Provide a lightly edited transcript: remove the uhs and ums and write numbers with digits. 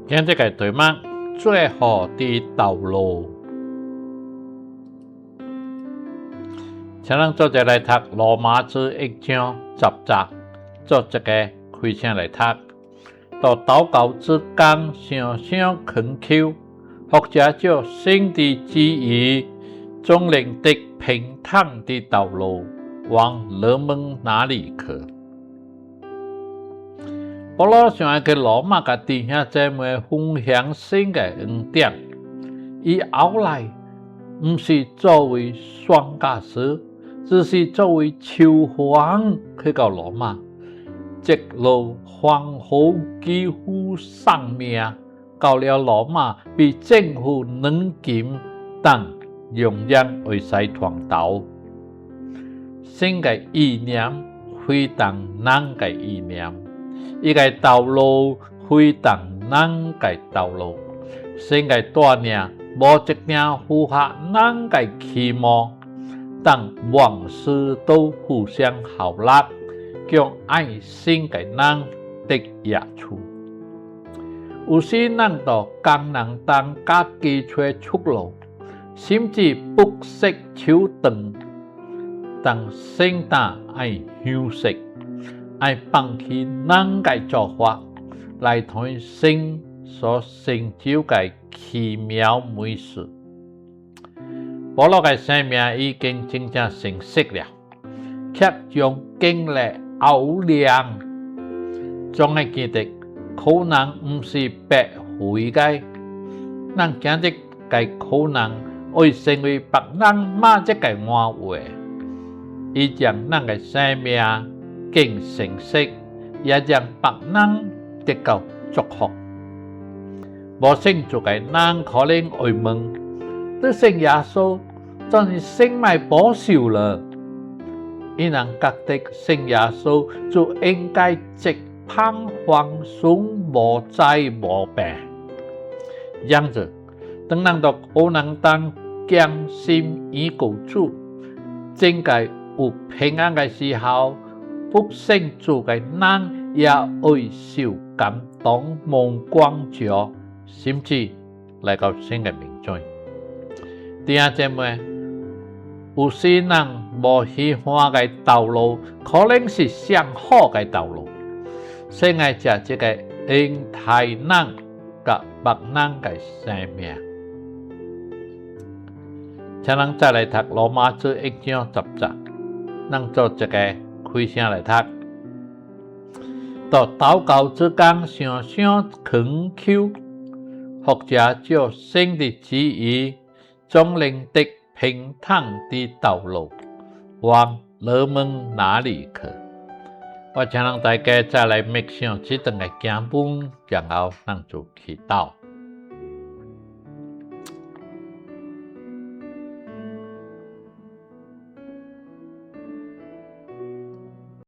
今日嘅題目最後的道路，請咱做者來讀羅馬書1章10節，做一個開聲來讀。到禱告之間，常常懇求，或者照神的旨意，總領得平坦的道路，往人們那裡去。保羅想要去羅馬嘅弟兄姊妹分享神嘅恩典，以後來唔是作為宣教士，只是作為囚犯去到羅馬，一路歡呼幾乎喪命，到了羅馬被政府軟禁，但仍然為使傳道。神嘅意念非當人嘅意念。伊個道路非當人個道路，神個帶領無一定符合人個期望，但萬事都互相效力，叫愛神個人得益處。有時咱就工人當家己找出路，甚至不惜手段，但聖誕愛休息。愛放棄人個做法，來睇神所成就嘅奇妙美事。保羅嘅生命已經真正成熟了，卻將經歷熬煉，將嘅記得可能唔是白費嘅，咱今日嘅可能會成為別人罵一個話話，以將咱嘅生命更成熟，也讓別人得到祝福。無信主嘅人可能會問：對信耶穌，真是生命保守了？伊人覺得信耶穌就應該直攀放鬆，無災無病。因此，當人都可能當將心依靠主，真嘅有平安嘅時候，不信主嘅人也會受感動蒙光照，甚至來到神嘅面前。弟兄姊妹，有些人無喜歡嘅道路，可能是上好嘅道路。神愛藉這個恩待人甲別人嘅生命。請咱再來讀羅馬書1章10節，咱做一個開聲來讀。到禱告之間，常常懇求，或者照神的旨意，總領得平坦的道路，往人們那裡去。我請大家再來默想這段嘅經文，然後咱就祈禱。